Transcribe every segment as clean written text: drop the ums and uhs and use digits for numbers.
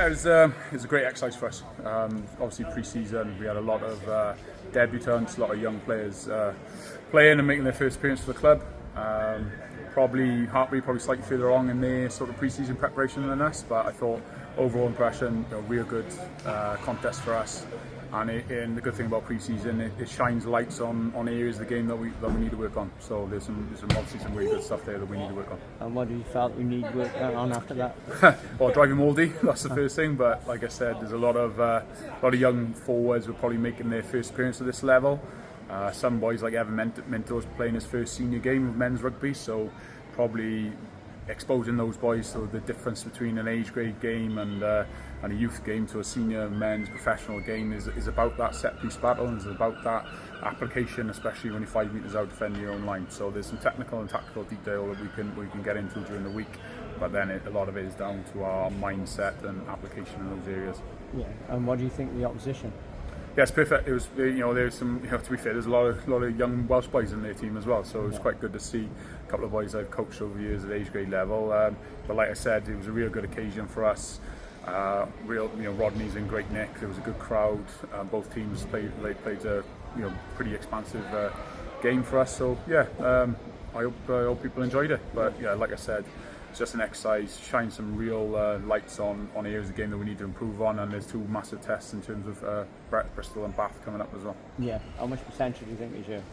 Yeah, it was a great exercise for us. Obviously, pre-season we had a lot of debutants, a lot of young players playing and making their first appearance for the club. Probably Hartpury slightly further along in their sort of pre-season preparation than us, but I thought overall impression, real good contest for us. And the good thing about pre-season, it shines lights on areas of the game that we need to work on. So there's obviously some really good stuff there that we need to work on. And what do you felt you need work on after that? Well, driving mouldy, that's the first thing. But like I said, there's a lot of young forwards who are probably making their first appearance at this level. Some boys like Evan Minto's playing his first senior game of men's rugby, so probably exposing those boys to the difference between an age grade game and a youth game to a senior men's professional game is about that set piece battle, and is about that application, especially when you're 5 metres out defending your own line. So there's some technical and tactical detail that we can get into during the week, but then a lot of it is down to our mindset and application in those areas. Yeah, and what do you think of the opposition? Yeah, it's perfect. It was, there's some, to be fair, there's a lot of young Welsh boys in their team as well. So it was quite good to see a couple of boys I've coached over the years at age grade level. But like I said, it was a real good occasion for us. Rodney's in great nick. There was a good crowd. Both teams played a pretty expansive game for us. So yeah, I hope people enjoyed it. But yeah, like I said, it's just an exercise, shine some real lights on areas of the game that we need to improve on, and there's two massive tests in terms of Bristol and Bath coming up as well. Yeah, how much potential do you think is here?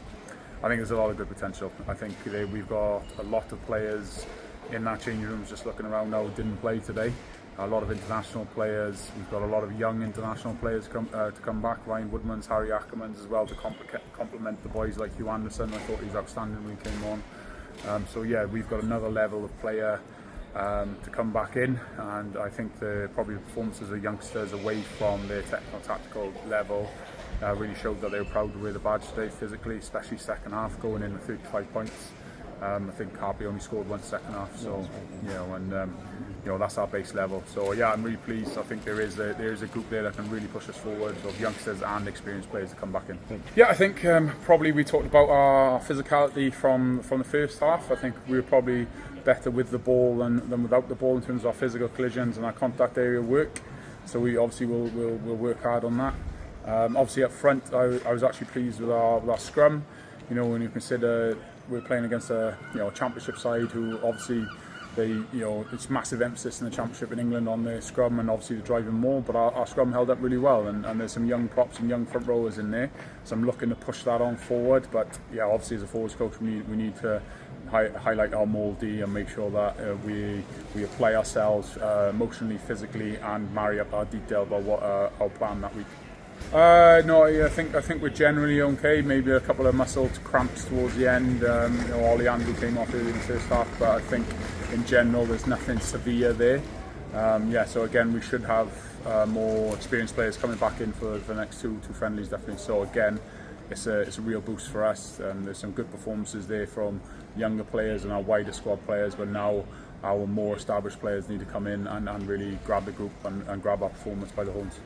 I think there's a lot of good potential. I think we've got a lot of players in that changing rooms just looking around now who didn't play today. A lot of international players. We've got a lot of young international players to come back. Ryan Woodman's, Harry Ackerman's as well to complement the boys like Hugh Anderson. I thought he was outstanding when he came on. So yeah, we've got another level of player to come back in, and I think probably the performances of youngsters away from their technical tactical level really showed that they were proud to wear the badge today physically, especially second half, going in with 35 points. I think Hartpury only scored one second half, so that's our base level. So yeah, I'm really pleased. I think there is a group there that can really push us forward, of youngsters and experienced players to come back in. Yeah, I think probably we talked about our physicality from the first half. I think we were probably better with the ball than without the ball in terms of our physical collisions and our contact area work. So we obviously will work hard on that. Obviously up front, I was actually pleased with our scrum. When you consider we're playing against a championship side who obviously it's massive emphasis in the championship in England on the scrum and obviously the driving more, but our scrum held up really well, and there's some young props and young front rowers in there, so I'm looking to push that on forward. But yeah, obviously as a forwards coach we need to highlight our mouldy and make sure that we apply ourselves emotionally, physically, and marry up our detail about what our plan that week. No, I think we're generally okay. Maybe a couple of muscle cramps towards the end. Ollie Andrew came off early in the first half, but I think in general there's nothing severe there. So again, we should have more experienced players coming back in for the next two friendlies, definitely. So again, it's a real boost for us. There's some good performances there from younger players and our wider squad players, but now our more established players need to come in and really grab the group and grab our performance by the horns.